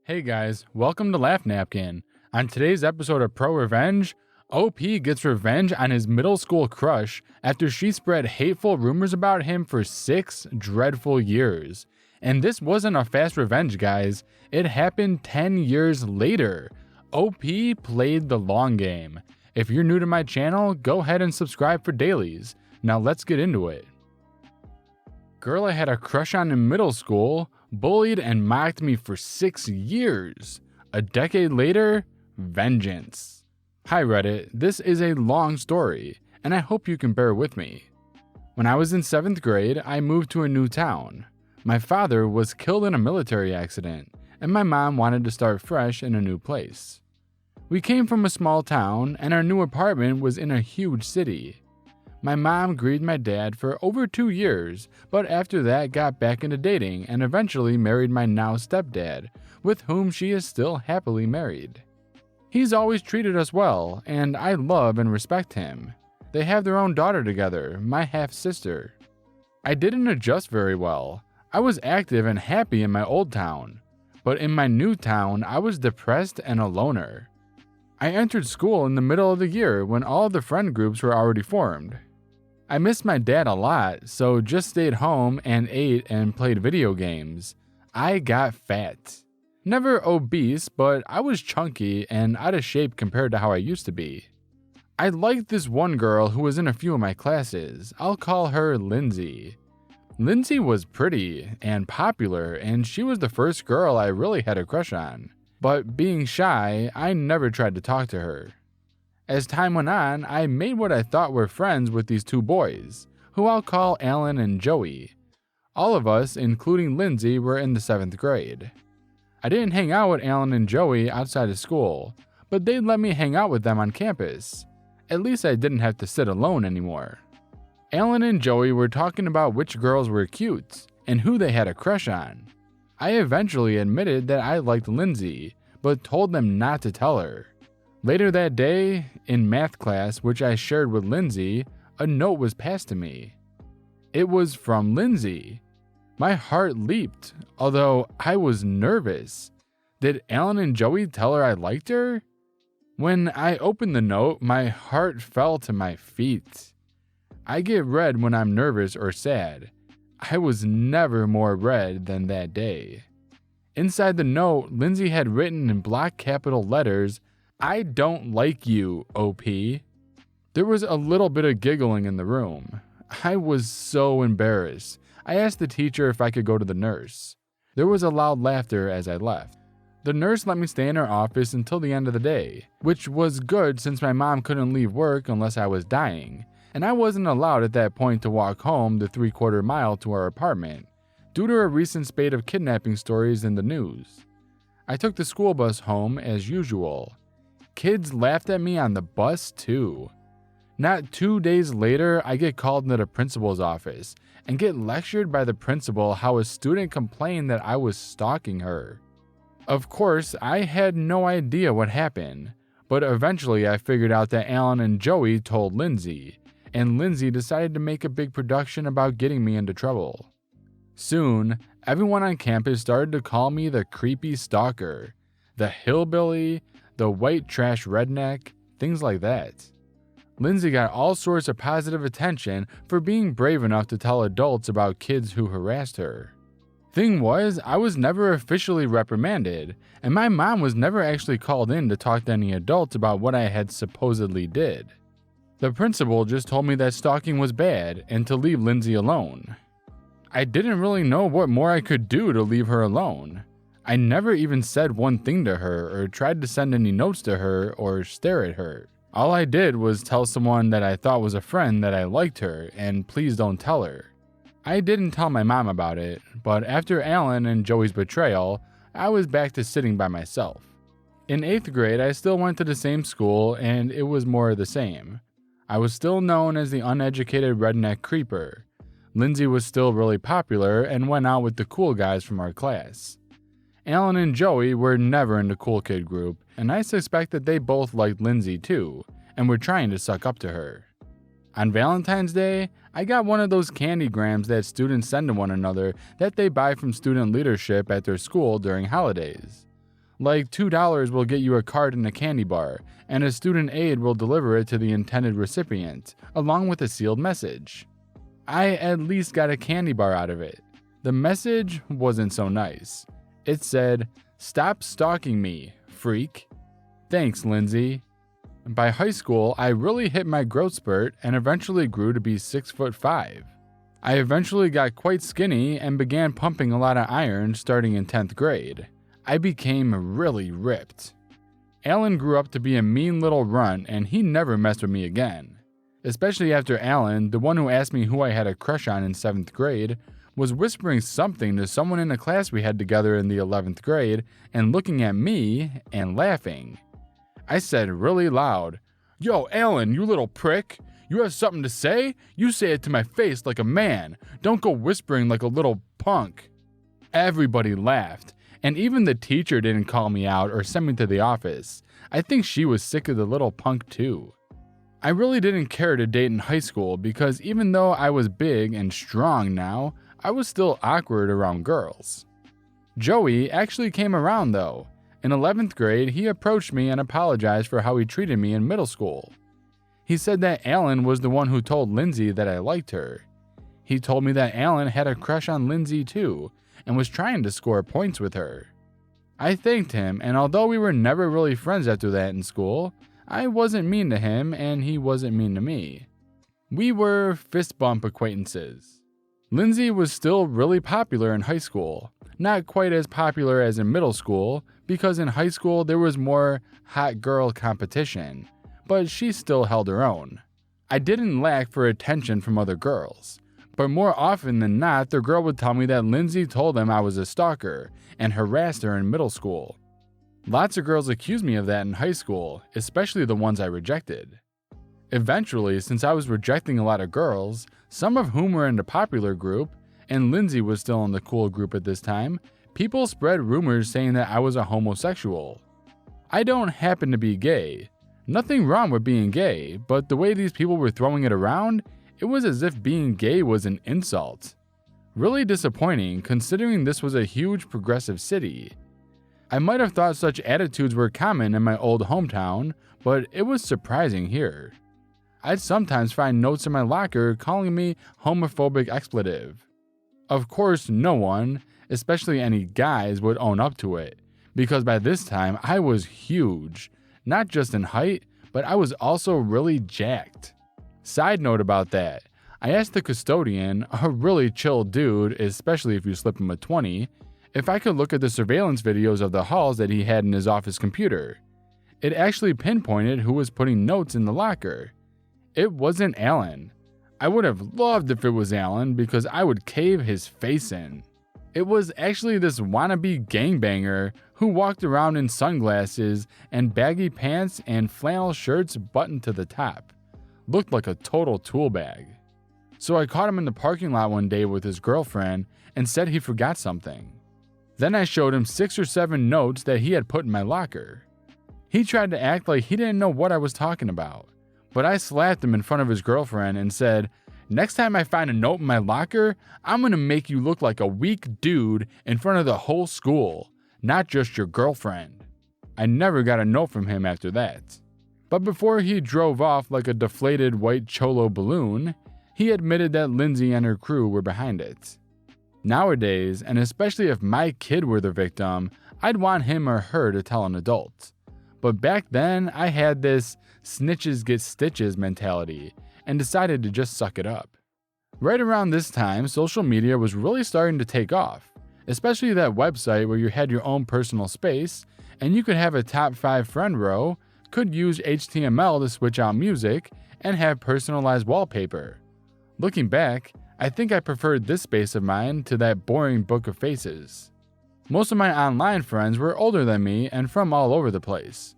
Hey guys, welcome to LaughNapkin. On today's episode of ProRevenge, OP gets revenge on his middle school crush after she spread hateful rumors about him for 6 dreadful years. And this wasn't a fast revenge, guys. It happened 10 years later. OP played the long game. If you're new to my channel, go ahead and subscribe for dailies. Now let's get into it. Girl I had a crush on in middle school bullied and mocked me for 6 years. A decade later, vengeance. Hi Reddit, this is a long story, and I hope you can bear with me. When I was in 7th grade, I moved to a new town. My father was killed in a military accident, and my mom wanted to start fresh in a new place. We came from a small town, and our new apartment was in a huge city. My mom grieved my dad for over 2 years, but after that got back into dating and eventually married my now stepdad, with whom she is still happily married. He's always treated us well, and I love and respect him. They have their own daughter together, my half-sister. I didn't adjust very well. I was active and happy in my old town, but in my new town, I was depressed and a loner. I entered school in the middle of the year when all of the friend groups were already formed. I missed my dad a lot, so just stayed home and ate and played video games. I got fat. Never obese, but I was chunky and out of shape compared to how I used to be. I liked this one girl who was in a few of my classes. I'll call her Lindsay. Lindsay was pretty and popular, and she was the first girl I really had a crush on. But being shy, I never tried to talk to her. As time went on, I made what I thought were friends with these 2 boys, who I'll call Alan and Joey. All of us, including Lindsay, were in the 7th grade. I didn't hang out with Alan and Joey outside of school, but they'd let me hang out with them on campus. At least I didn't have to sit alone anymore. Alan and Joey were talking about which girls were cute and who they had a crush on. I eventually admitted that I liked Lindsay, but told them not to tell her. Later that day, in math class, which I shared with Lindsay, a note was passed to me. It was from Lindsay. My heart leaped, although I was nervous. Did Alan and Joey tell her I liked her? When I opened the note, my heart fell to my feet. I get red when I'm nervous or sad. I was never more red than that day. Inside the note, Lindsay had written in block capital letters, "I don't like you, OP." There was a little bit of giggling in the room. I was so embarrassed. I asked the teacher if I could go to the nurse. There was a loud laughter as I left. The nurse let me stay in her office until the end of the day, which was good since my mom couldn't leave work unless I was dying, and I wasn't allowed at that point to walk home the 3/4 mile to our apartment, due to a recent spate of kidnapping stories in the news. I took the school bus home as usual. Kids laughed at me on the bus too. Not 2 days later, I get called into the principal's office and get lectured by the principal how a student complained that I was stalking her. Of course, I had no idea what happened, but eventually I figured out that Alan and Joey told Lindsay, and Lindsay decided to make a big production about getting me into trouble. Soon, everyone on campus started to call me the creepy stalker, the hillbilly, the white trash redneck, things like that. Lindsay got all sorts of positive attention for being brave enough to tell adults about kids who harassed her. Thing was, I was never officially reprimanded, and my mom was never actually called in to talk to any adults about what I had supposedly did. The principal just told me that stalking was bad and to leave Lindsay alone. I didn't really know what more I could do to leave her alone. I never even said one thing to her or tried to send any notes to her or stare at her. All I did was tell someone that I thought was a friend that I liked her and please don't tell her. I didn't tell my mom about it, but after Alan and Joey's betrayal, I was back to sitting by myself. In 8th grade, I still went to the same school and it was more of the same. I was still known as the uneducated redneck creeper. Lindsay was still really popular and went out with the cool guys from our class. Alan and Joey were never in the cool kid group, and I suspect that they both liked Lindsay too, and were trying to suck up to her. On Valentine's Day, I got one of those candygrams that students send to one another that they buy from student leadership at their school during holidays. Like $2 will get you a card and a candy bar, and a student aide will deliver it to the intended recipient, along with a sealed message. I at least got a candy bar out of it. The message wasn't so nice. It said, "Stop stalking me, freak." Thanks, Lindsay. By high school, I really hit my growth spurt and eventually grew to be 6'5". I eventually got quite skinny and began pumping a lot of iron starting in 10th grade. I became really ripped. Alan grew up to be a mean little runt and he never messed with me again. Especially after Alan, the one who asked me who I had a crush on in 7th grade, was whispering something to someone in a class we had together in the 11th grade and looking at me and laughing. I said really loud, "Yo, Alan, you little prick. You have something to say? You say it to my face like a man. Don't go whispering like a little punk." Everybody laughed, and even the teacher didn't call me out or send me to the office. I think she was sick of the little punk too. I really didn't care to date in high school because even though I was big and strong now, I was still awkward around girls. Joey actually came around though. In 11th grade, he approached me and apologized for how he treated me in middle school. He said that Alan was the one who told Lindsay that I liked her. He told me that Alan had a crush on Lindsay too, and was trying to score points with her. I thanked him, and although we were never really friends after that in school, I wasn't mean to him and he wasn't mean to me. We were fist bump acquaintances. Lindsay was still really popular in high school, not quite as popular as in middle school, because in high school there was more hot girl competition, but she still held her own. I didn't lack for attention from other girls, but more often than not the girl would tell me that Lindsay told them I was a stalker and harassed her in middle school. Lots of girls accused me of that in high school, especially the ones I rejected. Eventually, since I was rejecting a lot of girls, some of whom were in the popular group, and Lindsay was still in the cool group at this time, people spread rumors saying that I was a homosexual. I don't happen to be gay. Nothing wrong with being gay, but the way these people were throwing it around, it was as if being gay was an insult. Really disappointing considering this was a huge progressive city. I might have thought such attitudes were common in my old hometown, but it was surprising here. I'd sometimes find notes in my locker calling me homophobic expletive. Of course, no one, especially any guys, would own up to it, because by this time I was huge, not just in height, but I was also really jacked. Side note about that, I asked the custodian, a really chill dude, especially if you slip him a 20, if I could look at the surveillance videos of the halls that he had in his office computer. It actually pinpointed who was putting notes in the locker. It wasn't Alan. I would have loved if it was Alan because I would cave his face in. It was actually this wannabe gangbanger who walked around in sunglasses and baggy pants and flannel shirts buttoned to the top. Looked like a total tool bag. So I caught him in the parking lot one day with his girlfriend and said he forgot something. Then I showed him 6 or 7 notes that he had put in my locker. He tried to act like he didn't know what I was talking about, but I slapped him in front of his girlfriend and said, "Next time I find a note in my locker, I'm gonna make you look like a weak dude in front of the whole school, not just your girlfriend." I never got a note from him after that. But before he drove off like a deflated white cholo balloon, he admitted that Lindsay and her crew were behind it. Nowadays, and especially if my kid were the victim, I'd want him or her to tell an adult. But back then, I had this snitches get stitches mentality and decided to just suck it up. Right around this time, social media was really starting to take off, especially that website where you had your own personal space and you could have a top 5 friend row, could use HTML to switch out music, and have personalized wallpaper. Looking back, I think I preferred this space of mine to that boring book of faces. Most of my online friends were older than me and from all over the place.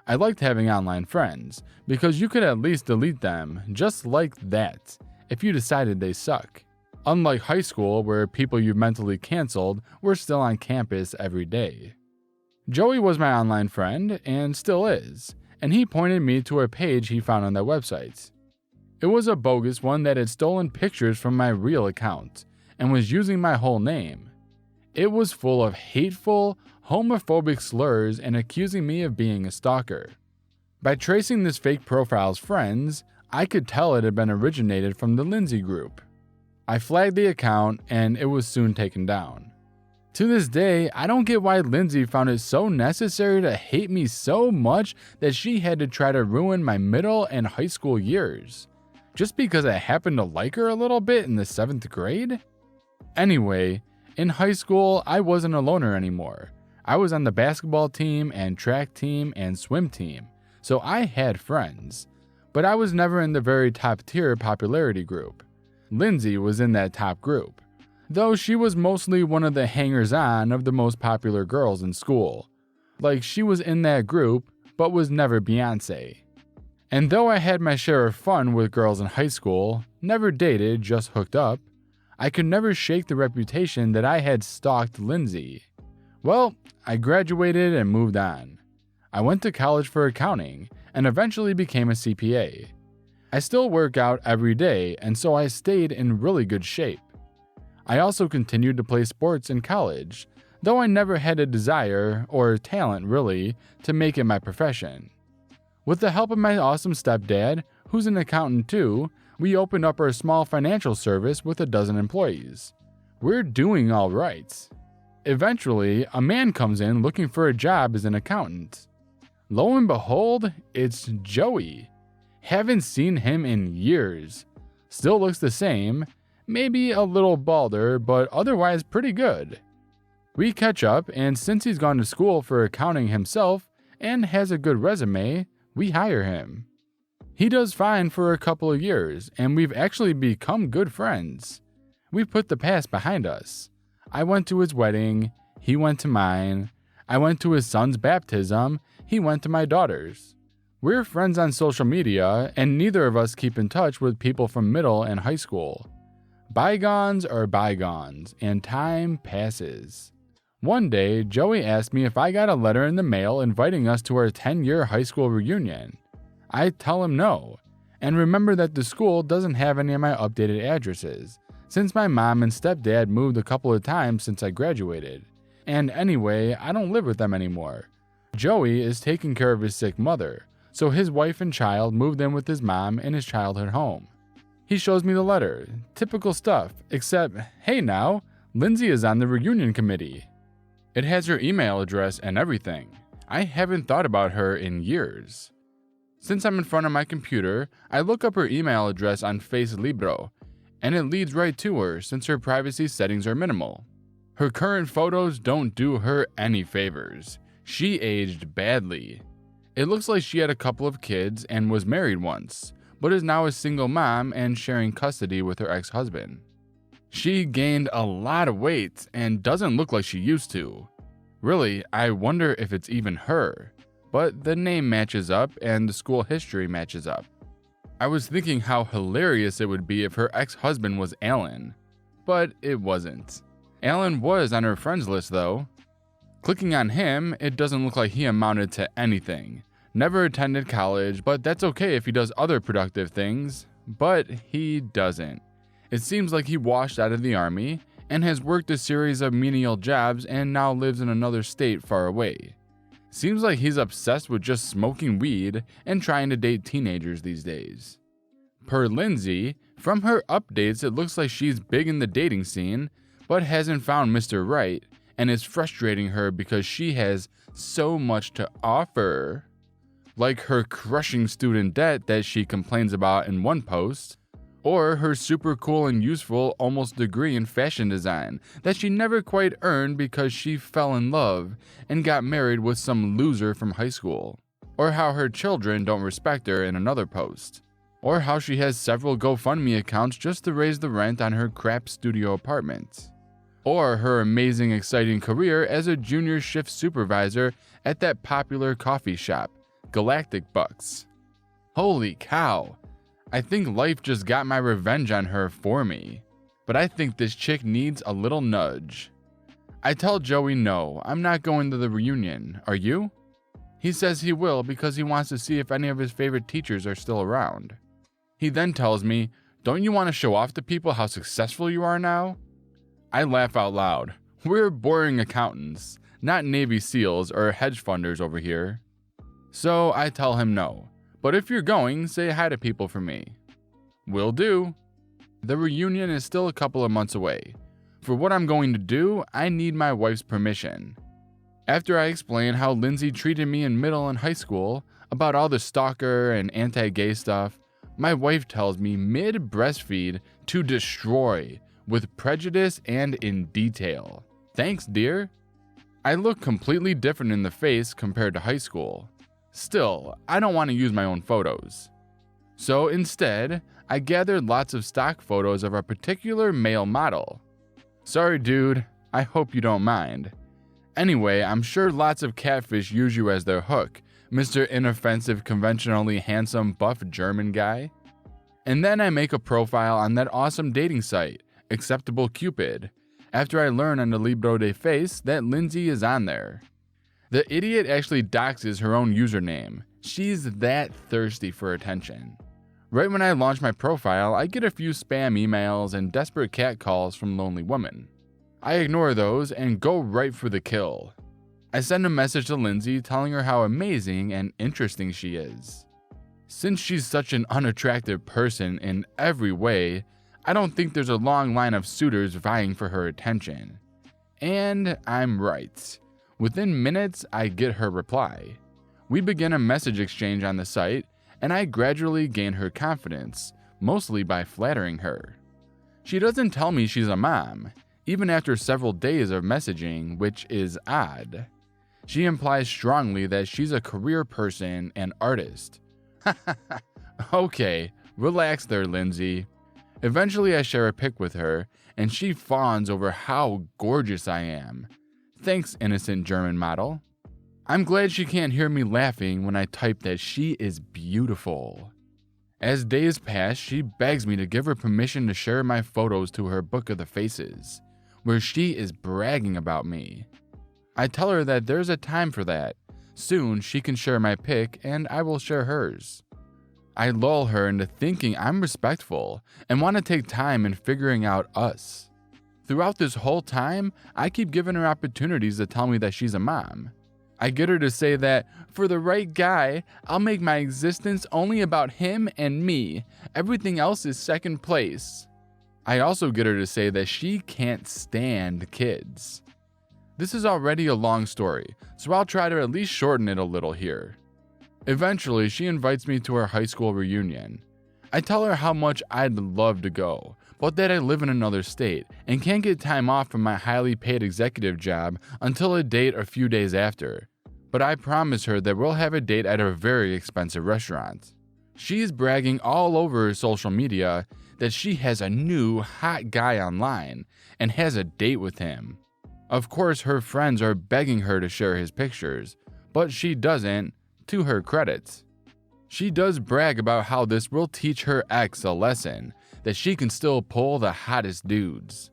I liked having online friends, because you could at least delete them, just like that, if you decided they suck. Unlike high school, where people you mentally canceled were still on campus every day. Joey was my online friend, and still is, and he pointed me to a page he found on that website. It was a bogus one that had stolen pictures from my real account, and was using my whole name. It was full of hateful, homophobic slurs and accusing me of being a stalker. By tracing this fake profile's friends, I could tell it had been originated from the Lindsay group. I flagged the account and it was soon taken down. To this day, I don't get why Lindsay found it so necessary to hate me so much that she had to try to ruin my middle and high school years, just because I happened to like her a little bit in the 7th grade? Anyway, in high school, I wasn't a loner anymore. I was on the basketball team and track team and swim team, so I had friends, but I was never in the very top tier popularity group. Lindsay was in that top group, though she was mostly one of the hangers-on of the most popular girls in school. Like, she was in that group, but was never Beyonce. And though I had my share of fun with girls in high school, never dated, just hooked up, I could never shake the reputation that I had stalked Lindsay. Well, I graduated and moved on. I went to college for accounting and eventually became a CPA. I still work out every day, and so I stayed in really good shape. I also continued to play sports in college, though I never had a desire, or talent really, to make it my profession. With the help of my awesome stepdad, who's an accountant too, we opened up our small financial service with 12 employees. We're doing all right. Eventually, a man comes in looking for a job as an accountant. Lo and behold, it's Joey. Haven't seen him in years. Still looks the same, maybe a little balder, but otherwise pretty good. We catch up, and since he's gone to school for accounting himself and has a good resume, we hire him. He does fine for a couple of years, and we've actually become good friends. We put the past behind us. I went to his wedding, he went to mine. I went to his son's baptism, he went to my daughter's. We're friends on social media, and neither of us keep in touch with people from middle and high school. Bygones are bygones, and time passes. One day, Joey asked me if I got a letter in the mail inviting us to our 10-year high school reunion. I tell him no, and remember that the school doesn't have any of my updated addresses, since my mom and stepdad moved a couple of times since I graduated. And anyway, I don't live with them anymore. Joey is taking care of his sick mother, so his wife and child moved in with his mom in his childhood home. He shows me the letter, typical stuff, except, hey now, Lindsay is on the reunion committee. It has her email address and everything. I haven't thought about her in years. Since I'm in front of my computer, I look up her email address on FaceLibro, and it leads right to her since her privacy settings are minimal. Her current photos don't do her any favors. She aged badly. It looks like she had a couple of kids and was married once, but is now a single mom and sharing custody with her ex-husband. She gained a lot of weight and doesn't look like she used to. Really, I wonder if it's even her, but the name matches up and the school history matches up. I was thinking how hilarious it would be if her ex-husband was Alan, but it wasn't. Alan was on her friends list though. Clicking on him, it doesn't look like he amounted to anything. Never attended college, but that's okay if he does other productive things, but he doesn't. It seems like he washed out of the army and has worked a series of menial jobs and now lives in another state far away. Seems like he's obsessed with just smoking weed and trying to date teenagers these days. Per Lindsay, from her updates it looks like she's big in the dating scene, but hasn't found Mr. Right, and is frustrating her because she has so much to offer. Like her crushing student debt that she complains about in one post, or her super cool and useful almost degree in fashion design that she never quite earned because she fell in love and got married with some loser from high school, or how her children don't respect her in another post, or how she has several GoFundMe accounts just to raise the rent on her crap studio apartment, or her amazing exciting career as a junior shift supervisor at that popular coffee shop, Galactic Bucks. Holy cow, I think life just got my revenge on her for me, but I think this chick needs a little nudge. I tell Joey no, I'm not going to the reunion, are you? He says he will because he wants to see if any of his favorite teachers are still around. He then tells me, don't you want to show off to people how successful you are now? I laugh out loud. We're boring accountants, not Navy SEALs or hedge funders over here. So I tell him no, but if you're going, say hi to people for me. Will do. The reunion is still a couple of months away. For what I'm going to do, I need my wife's permission. After I explain how Lindsay treated me in middle and high school, about all the stalker and anti-gay stuff, my wife tells me mid-breastfeed to destroy, with prejudice and in detail. Thanks, dear. I look completely different in the face compared to high school. Still, I don't want to use my own photos. So instead, I gathered lots of stock photos of a particular male model. Sorry, dude, I hope you don't mind. Anyway, I'm sure lots of catfish use you as their hook, Mr. Inoffensive, conventionally handsome, buff German guy. And then I make a profile on that awesome dating site, Acceptable Cupid, after I learn on the Libro de Face that Lindsay is on there. The idiot actually doxes her own username. She's that thirsty for attention. Right when I launch my profile, I get a few spam emails and desperate cat calls from lonely women. I ignore those and go right for the kill. I send a message to Lindsay telling her how amazing and interesting she is. Since she's such an unattractive person in every way, I don't think there's a long line of suitors vying for her attention. And I'm right. Within minutes, I get her reply. We begin a message exchange on the site, and I gradually gain her confidence, mostly by flattering her. She doesn't tell me she's a mom, even after several days of messaging, which is odd. She implies strongly that she's a career person and artist. Okay, relax there, Lindsay. Eventually I share a pic with her, and she fawns over how gorgeous I am. Thanks, innocent German model. I'm glad she can't hear me laughing when I type that she is beautiful. As days pass, she begs me to give her permission to share my photos to her book of the faces, where she is bragging about me. I tell her that there's a time for that. Soon she can share my pic and I will share hers. I lull her into thinking I'm respectful and want to take time in figuring out us. Throughout this whole time, I keep giving her opportunities to tell me that she's a mom. I get her to say that, for the right guy, I'll make my existence only about him and me. Everything else is second place. I also get her to say that she can't stand kids. This is already a long story, so I'll try to at least shorten it a little here. Eventually, she invites me to her high school reunion. I tell her how much I'd love to go, but that I live in another state and can't get time off from my highly paid executive job until a date a few days after. But I promise her that we'll have a date at a very expensive restaurant. She's bragging all over her social media that she has a new hot guy online and has a date with him. Of course, her friends are begging her to share his pictures, but she doesn't, to her credit. She does brag about how this will teach her ex a lesson, that she can still pull the hottest dudes.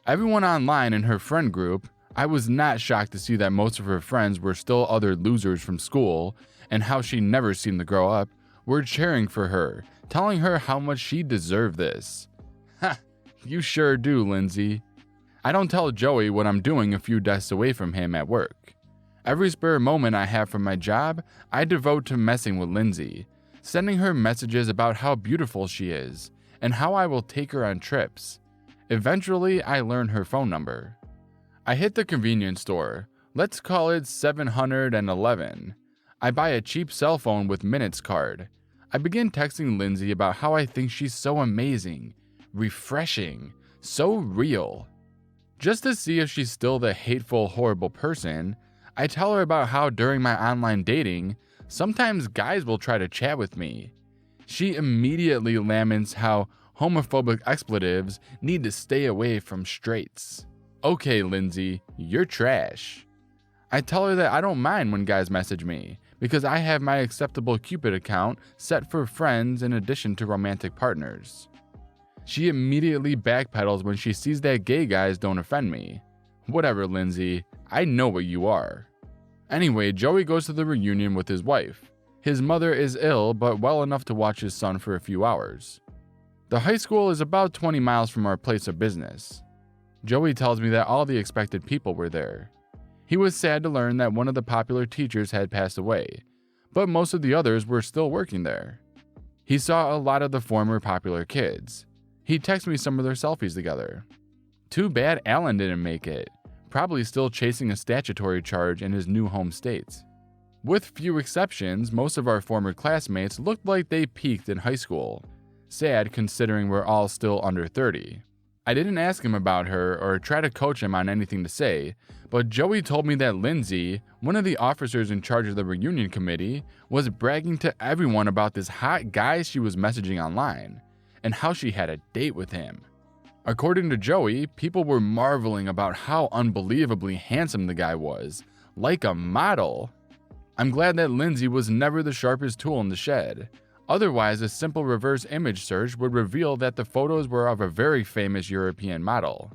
Everyone online in her friend group, I was not shocked to see that most of her friends were still other losers from school, and how she never seemed to grow up, were cheering for her, telling her how much she deserved this. Ha, you sure do, Lindsay. I don't tell Joey what I'm doing a few desks away from him at work. Every spare moment I have from my job, I devote to messing with Lindsay, sending her messages about how beautiful she is, and how I will take her on trips. Eventually, I learn her phone number. I hit the convenience store, let's call it 711. I buy a cheap cell phone with minutes card. I begin texting Lindsay about how I think she's so amazing, refreshing, so real. Just to see if she's still the hateful, horrible person, I tell her about how during my online dating, sometimes guys will try to chat with me. She immediately laments how homophobic expletives need to stay away from straights. Okay, Lindsay, you're trash. I tell her that I don't mind when guys message me, because I have my Acceptable Cupid account set for friends in addition to romantic partners. She immediately backpedals when she sees that gay guys don't offend me. Whatever, Lindsay, I know what you are. Anyway, Joey goes to the reunion with his wife. His mother is ill, but well enough to watch his son for a few hours. The high school is about 20 miles from our place of business. Joey tells me that all the expected people were there. He was sad to learn that one of the popular teachers had passed away, but most of the others were still working there. He saw a lot of the former popular kids. He texted me some of their selfies together. Too bad Alan didn't make it, probably still chasing a statutory charge in his new home state. With few exceptions, most of our former classmates looked like they peaked in high school. Sad considering we're all still under 30. I didn't ask him about her or try to coach him on anything to say, but Joey told me that Lindsay, one of the officers in charge of the reunion committee, was bragging to everyone about this hot guy she was messaging online, and how she had a date with him. According to Joey, people were marveling about how unbelievably handsome the guy was, like a model. I'm glad that Lindsay was never the sharpest tool in the shed. Otherwise, a simple reverse image search would reveal that the photos were of a very famous European model.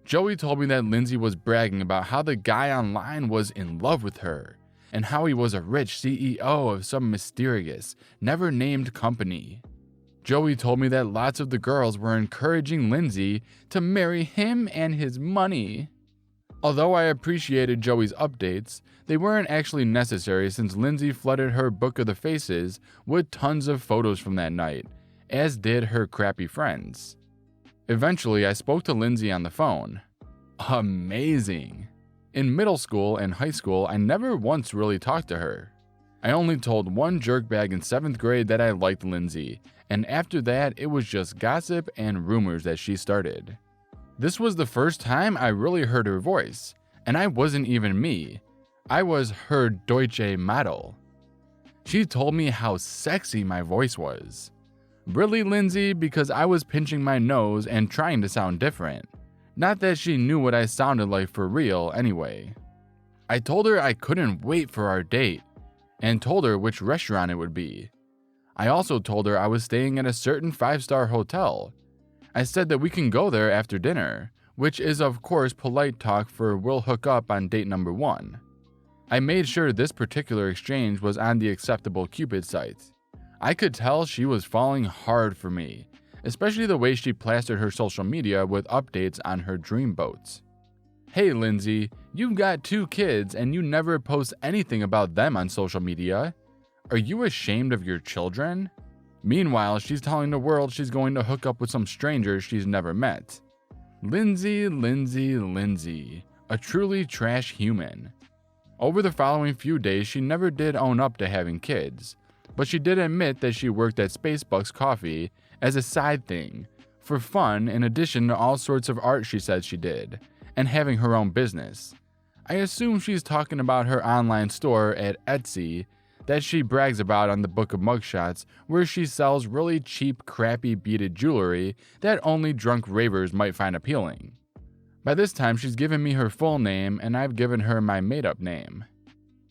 Joey told me that Lindsay was bragging about how the guy online was in love with her, and how he was a rich CEO of some mysterious, never-named company. Joey told me that lots of the girls were encouraging Lindsay to marry him and his money. Although I appreciated Joey's updates, they weren't actually necessary since Lindsay flooded her book of the faces with tons of photos from that night, as did her crappy friends. Eventually, I spoke to Lindsay on the phone. Amazing! In middle school and high school, I never once really talked to her. I only told one jerkbag in 7th grade that I liked Lindsay, and after that, it was just gossip and rumors that she started. This was the first time I really heard her voice, and I wasn't even me. I was her Deutsche model. She told me how sexy my voice was. Really, Lindsay, because I was pinching my nose and trying to sound different. Not that she knew what I sounded like for real anyway. I told her I couldn't wait for our date, and told her which restaurant it would be. I also told her I was staying at a certain 5-star hotel. I said that we can go there after dinner, which is of course polite talk for we'll hook up on date number 1. I made sure this particular exchange was on the acceptable Cupid site. I could tell she was falling hard for me, especially the way she plastered her social media with updates on her dream boats. Hey Lindsay, you've got 2 kids and you never post anything about them on social media. Are you ashamed of your children? Meanwhile, she's telling the world she's going to hook up with some stranger she's never met. Lindsay, Lindsay, Lindsay, a truly trash human. Over the following few days, she never did own up to having kids, but she did admit that she worked at Spacebucks Coffee as a side thing, for fun in addition to all sorts of art she said she did, and having her own business. I assume she's talking about her online store at Etsy that she brags about on the book of mugshots, where she sells really cheap, crappy beaded jewelry that only drunk ravers might find appealing. By this time, she's given me her full name, and I've given her my made-up name.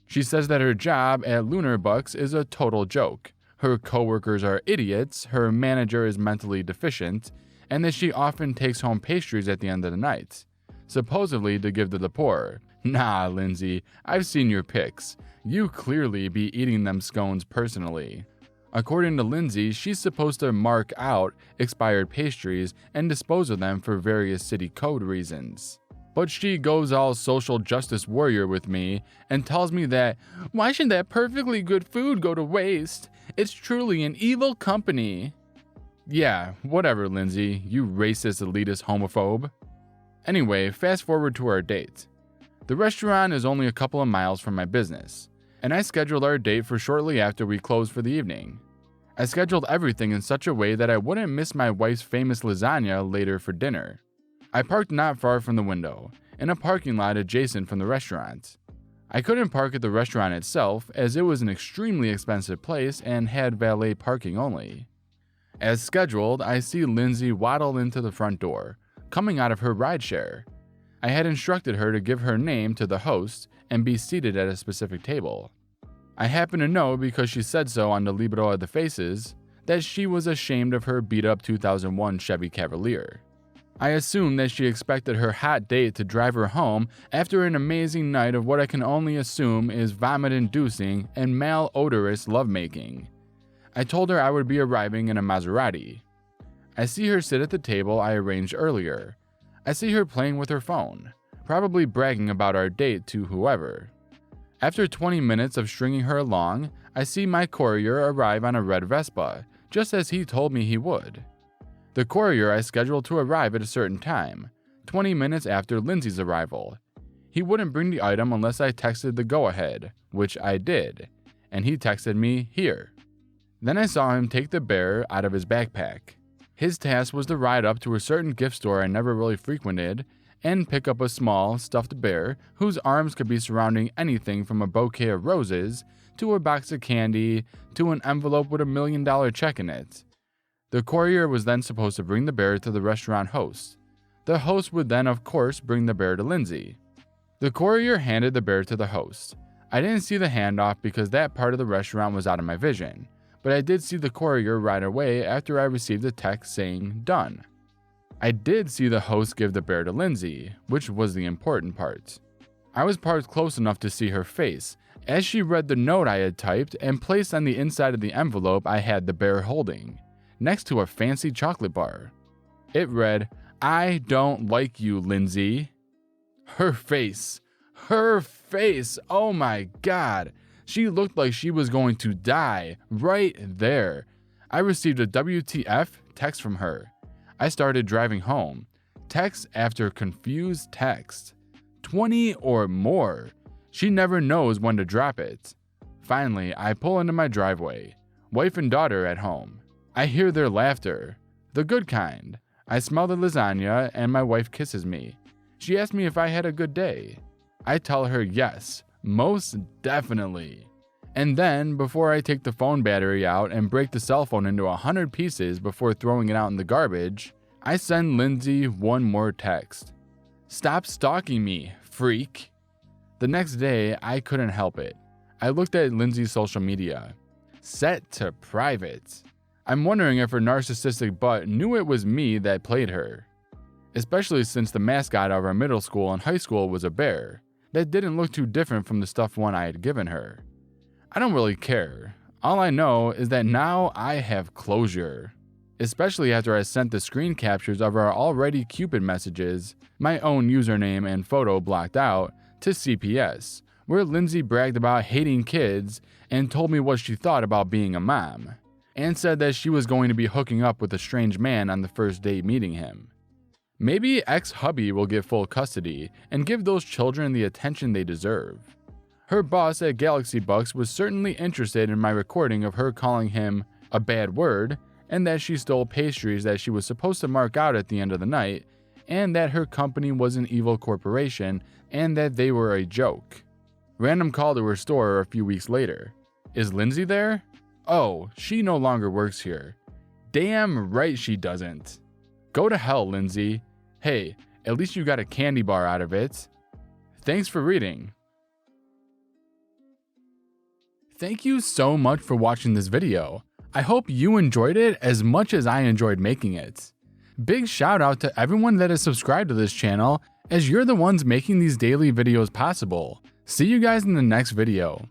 She says that her job at Lunar Bucks is a total joke, her coworkers are idiots, her manager is mentally deficient, and that she often takes home pastries at the end of the night, supposedly to give to the poor. Nah, Lindsay, I've seen your pics. You clearly be eating them scones personally. According to Lindsay, she's supposed to mark out expired pastries and dispose of them for various city code reasons. But she goes all social justice warrior with me and tells me that, why should that perfectly good food go to waste? It's truly an evil company. Yeah, whatever, Lindsay, you racist, elitist homophobe. Anyway, fast forward to our date. The restaurant is only a couple of miles from my business, and I scheduled our date for shortly after we closed for the evening. I scheduled everything in such a way that I wouldn't miss my wife's famous lasagna later for dinner. I parked not far from the window, in a parking lot adjacent from the restaurant. I couldn't park at the restaurant itself as it was an extremely expensive place and had valet parking only. As scheduled, I see Lindsay waddle into the front door, coming out of her rideshare. I had instructed her to give her name to the host and be seated at a specific table. I happen to know, because she said so on the libro of the faces, that she was ashamed of her beat-up 2001 Chevy Cavalier. I assumed that she expected her hot date to drive her home after an amazing night of what I can only assume is vomit-inducing and malodorous lovemaking. I told her I would be arriving in a Maserati. I see her sit at the table I arranged earlier. I see her playing with her phone, probably bragging about our date to whoever. After 20 minutes of stringing her along, I see my courier arrive on a red Vespa, just as he told me he would. The courier I scheduled to arrive at a certain time, 20 minutes after Lindsay's arrival. He wouldn't bring the item unless I texted the go-ahead, which I did, and he texted me here. Then I saw him take the bear out of his backpack. His task was to ride up to a certain gift store I never really frequented and pick up a small, stuffed bear whose arms could be surrounding anything from a bouquet of roses to a box of candy to an envelope with $1 million check in it. The courier was then supposed to bring the bear to the restaurant host. The host would then, of course, bring the bear to Lindsay. The courier handed the bear to the host. I didn't see the handoff because that part of the restaurant was out of my vision, but I did see the courier right away after I received a text saying, "Done." I did see the host give the bear to Lindsay, which was the important part. I was parked close enough to see her face as she read the note I had typed and placed on the inside of the envelope I had the bear holding, next to a fancy chocolate bar. It read, "I don't like you, Lindsay." Her face, oh my god. She looked like she was going to die right there. I received a WTF text from her. I started driving home. Text after confused text. 20 or more. She never knows when to drop it. Finally, I pull into my driveway. Wife and daughter at home. I hear their laughter. The good kind. I smell the lasagna and my wife kisses me. She asks me if I had a good day. I tell her yes, most definitely. And then, before I take the phone battery out and break the cell phone into 100 pieces before throwing it out in the garbage, I send Lindsay one more text. "Stop stalking me, freak." The next day, I couldn't help it. I looked at Lindsay's social media. Set to private. I'm wondering if her narcissistic butt knew it was me that played her. Especially since the mascot of our middle school and high school was a bear. That didn't look too different from the stuffed one I had given her. I don't really care. All I know is that now I have closure. Especially after I sent the screen captures of our already Cupid messages, my own username and photo blocked out, to CPS, where Lindsay bragged about hating kids and told me what she thought about being a mom, and said that she was going to be hooking up with a strange man on the first date meeting him. Maybe ex-hubby will get full custody and give those children the attention they deserve. Her boss at Galaxy Bucks was certainly interested in my recording of her calling him a bad word, and that she stole pastries that she was supposed to mark out at the end of the night, and that her company was an evil corporation, and that they were a joke. Random call to her store a few weeks later. Is Lindsay there? Oh, she no longer works here. Damn right she doesn't. Go to hell, Lindsay. Hey, at least you got a candy bar out of it. Thanks for reading. Thank you so much for watching this video. I hope you enjoyed it as much as I enjoyed making it. Big shout out to everyone that is subscribed to this channel, as you're the ones making these daily videos possible. See you guys in the next video.